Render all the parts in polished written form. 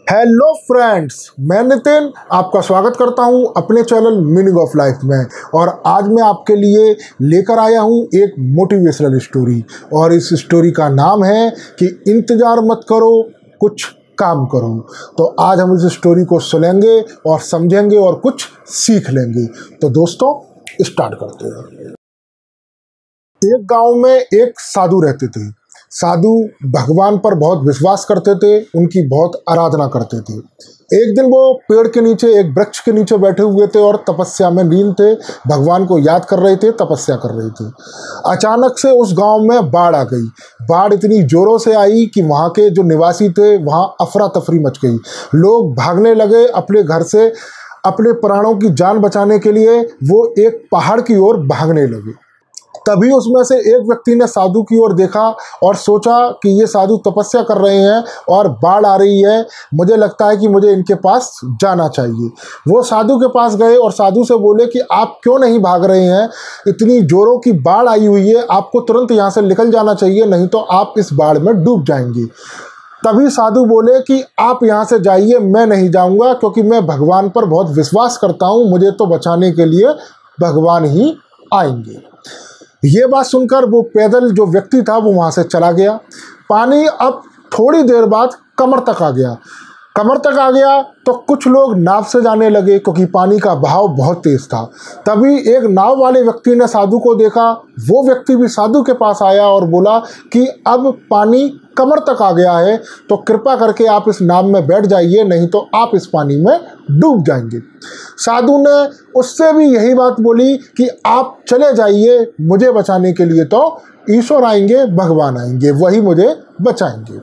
Hello friends, मैं नितिन आपका स्वागत करता हूं अपने चैनल मीनिंग ऑफ लाइफ में। और आज मैं आपके लिए लेकर आया हूं एक मोटिवेशनल स्टोरी। और इस स्टोरी का नाम है कि इंतज़ार मत करो, कुछ काम करो। तो आज हम इस स्टोरी को सुनेंगे और समझेंगे और कुछ सीख लेंगे। तो दोस्तों स्टार्ट करते हैं। एक गांव में एक साधु रहते थे। साधु भगवान पर बहुत विश्वास करते थे, उनकी बहुत आराधना करते थे। एक दिन वो पेड़ के नीचे, एक वृक्ष के नीचे बैठे हुए थे और तपस्या में लीन थे, भगवान को याद कर रहे थे, तपस्या कर रहे थे। अचानक से उस गांव में बाढ़ आ गई। बाढ़ इतनी जोरों से आई कि वहाँ के जो निवासी थे वहाँ अफरा तफरी मच गई। लोग भागने लगे अपने घर से, अपने प्राणों की जान बचाने के लिए वो एक पहाड़ की ओर भागने लगे। तभी उसमें से एक व्यक्ति ने साधु की ओर देखा और सोचा कि ये साधु तपस्या कर रहे हैं और बाढ़ आ रही है, मुझे लगता है कि मुझे इनके पास जाना चाहिए। वो साधु के पास गए और साधु से बोले कि आप क्यों नहीं भाग रहे हैं, इतनी जोरों की बाढ़ आई हुई है, आपको तुरंत यहाँ से निकल जाना चाहिए, नहीं तो आप इस बाढ़ में डूब जाएंगे। तभी साधु बोले कि आप यहाँ से जाइए, मैं नहीं जाऊँगा, क्योंकि मैं भगवान पर बहुत विश्वास करता हूँ, मुझे तो बचाने के लिए भगवान ही आएंगे। ये बात सुनकर वो पैदल जो व्यक्ति था वो वहाँ से चला गया। पानी अब थोड़ी देर बाद कमर तक आ गया। कमर तक आ गया तो कुछ लोग नाव से जाने लगे, क्योंकि पानी का बहाव बहुत तेज था। तभी एक नाव वाले व्यक्ति ने साधु को देखा। वो व्यक्ति भी साधु के पास आया और बोला कि अब पानी कमर तक आ गया है, तो कृपा करके आप इस नाव में बैठ जाइए, नहीं तो आप इस पानी में डूब जाएंगे। साधु ने उससे भी यही बात बोली कि आप चले जाइए, मुझे बचाने के लिए तो ईश्वर आएंगे, भगवान आएंगे, वही मुझे बचाएंगे।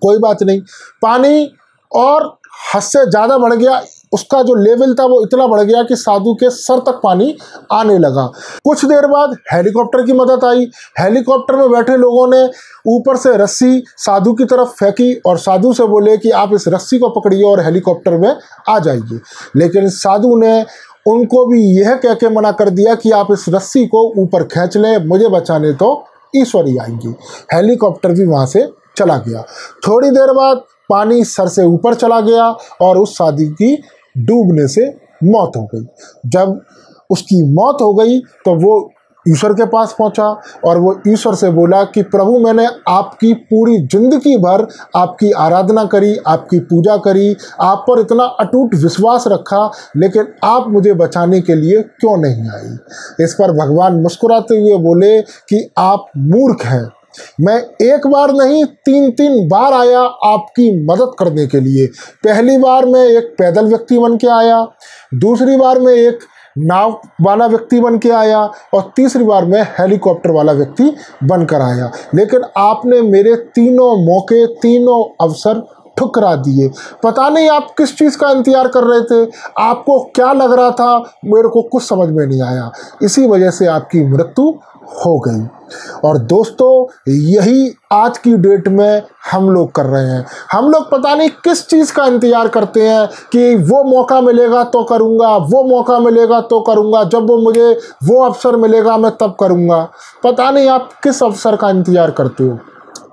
कोई बात नहीं। पानी और हद से ज़्यादा बढ़ गया। उसका जो लेवल था वो इतना बढ़ गया कि साधु के सर तक पानी आने लगा। कुछ देर बाद हेलीकॉप्टर की मदद आई। हेलीकॉप्टर में बैठे लोगों ने ऊपर से रस्सी साधु की तरफ फेंकी और साधु से बोले कि आप इस रस्सी को पकड़िए और हेलीकॉप्टर में आ जाइए। लेकिन साधु ने उनको भी यह कह के मना कर दिया कि आप इस रस्सी को ऊपर खींच लें, मुझे बचाने तो ईश्वर ही आएंगे। हेलीकॉप्टर भी वहाँ से चला गया। थोड़ी देर बाद पानी सर से ऊपर चला गया और उस साधु की डूबने से मौत हो गई। जब उसकी मौत हो गई तो वो ईश्वर के पास पहुंचा और वो ईश्वर से बोला कि प्रभु, मैंने आपकी पूरी जिंदगी भर आपकी आराधना करी, आपकी पूजा करी, आप पर इतना अटूट विश्वास रखा, लेकिन आप मुझे बचाने के लिए क्यों नहीं आई। इस पर भगवान मुस्कुराते हुए बोले कि आप मूर्ख हैं। मैं एक बार नहीं 3 बार आया आपकी मदद करने के लिए। पहली बार मैं एक पैदल व्यक्ति बन के आया, दूसरी बार मैं एक नाव वाला व्यक्ति बन के आया और तीसरी बार मैं हेलीकॉप्टर वाला व्यक्ति बनकर आया। लेकिन आपने मेरे तीनों मौके, तीनों अवसर ठुकरा दिए। पता नहीं आप किस चीज़ का इंतजार कर रहे थे, आपको क्या लग रहा था, मेरे को कुछ समझ में नहीं आया। इसी वजह से आपकी मृत्यु हो गई। और दोस्तों, यही आज की डेट में हम लोग कर रहे हैं। हम लोग पता नहीं किस चीज़ का इंतजार करते हैं कि वो मौका मिलेगा तो करूँगा, वो मौका मिलेगा तो करूँगा, जब वो मुझे वो अवसर मिलेगा मैं तब करूँगा। पता नहीं आप किस अवसर का इंतजार करते हो,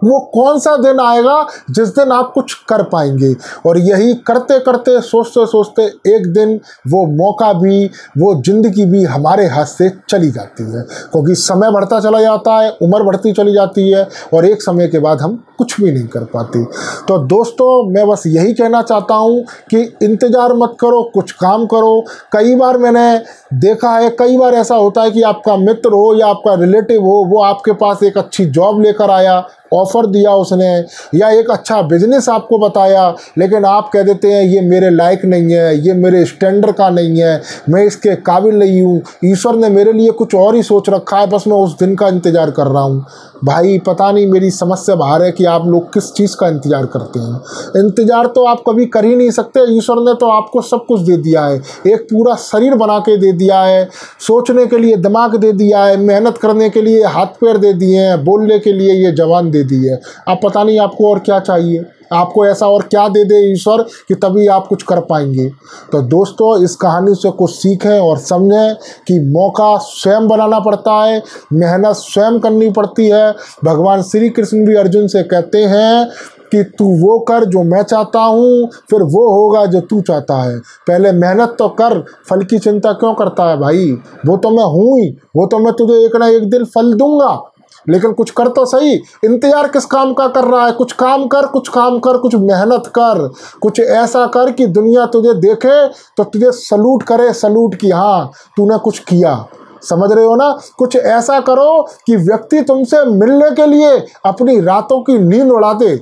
वो कौन सा दिन आएगा जिस दिन आप कुछ कर पाएंगे। और यही करते करते, सोचते सोचते एक दिन वो मौका भी, वो ज़िंदगी भी हमारे हाथ से चली जाती है, क्योंकि समय बढ़ता चला जाता है, उम्र बढ़ती चली जाती है और एक समय के बाद हम कुछ भी नहीं कर पाते। तो दोस्तों, मैं बस यही कहना चाहता हूँ कि इंतज़ार मत करो, कुछ काम करो। कई बार मैंने देखा है, कई बार ऐसा होता है कि आपका मित्र हो या आपका रिलेटिव हो, वो आपके पास एक अच्छी जॉब लेकर आया, ऑफ़र दिया उसने, या एक अच्छा बिजनेस आपको बताया, लेकिन आप कह देते हैं ये मेरे लायक नहीं है, ये मेरे स्टैंडर्ड का नहीं है, मैं इसके काबिल नहीं हूँ, ईश्वर ने मेरे लिए कुछ और ही सोच रखा है, बस मैं उस दिन का इंतज़ार कर रहा हूँ। भाई, पता नहीं मेरी समझ से बाहर है कि आप लोग किस चीज़ का इंतज़ार करते हैं। इंतज़ार तो आप कभी कर ही नहीं सकते। ईश्वर ने तो आपको सब कुछ दे दिया है, एक पूरा शरीर बना के दे दिया है, सोचने के लिए दिमाग दे दिया है, मेहनत करने के लिए हाथ पैर दे दिए हैं, बोलने के लिए ये ज़बान दे दी है। अब पता नहीं आपको और क्या चाहिए। आपको ऐसा और क्या दे दे ईश्वर कि तभी आप कुछ कर पाएंगे। तो दोस्तों, इस कहानी से कुछ सीखें और समझें कि मौका स्वयं बनाना पड़ता है, मेहनत स्वयं करनी पड़ती है। भगवान श्री कृष्ण भी अर्जुन से कहते हैं कि तू वो कर जो मैं चाहता हूँ, फिर वो होगा जो तू चाहता है। पहले मेहनत तो कर, फल की चिंता क्यों करता है भाई? वो तो मैं हूँ ही, वो तो मैं तुझे एक ना एक दिन फल दूंगा, लेकिन कुछ कर तो सही। इंतजार किस काम का कर रहा है? कुछ काम कर, कुछ काम कर, कुछ मेहनत कर, कुछ ऐसा कर कि दुनिया तुझे देखे तो तुझे सलूट करे, सलूट की हाँ तूने कुछ किया। समझ रहे हो ना? कुछ ऐसा करो कि व्यक्ति तुमसे मिलने के लिए अपनी रातों की नींद उड़ा दे,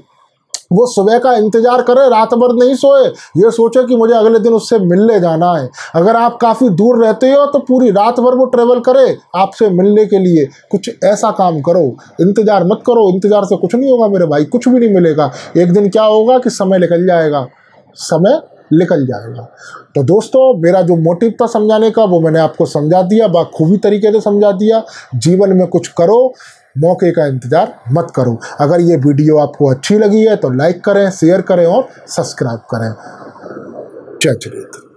वो सुबह का इंतजार करे, रात भर नहीं सोए, ये सोचे कि मुझे अगले दिन उससे मिलने जाना है। अगर आप काफ़ी दूर रहते हो तो पूरी रात भर वो ट्रेवल करे आपसे मिलने के लिए। कुछ ऐसा काम करो, इंतजार मत करो। इंतजार से कुछ नहीं होगा मेरे भाई, कुछ भी नहीं मिलेगा। एक दिन क्या होगा कि समय निकल जाएगा, समय निकल जाएगा। तो दोस्तों, मेरा जो मोटिव था समझाने का वो मैंने आपको समझा दिया, बखूबी तरीके से समझा दिया। जीवन में कुछ करो, मौके का इंतजार मत करो। अगर ये वीडियो आपको अच्छी लगी है तो लाइक करें, शेयर करें और सब्सक्राइब करें। जय श्री राम।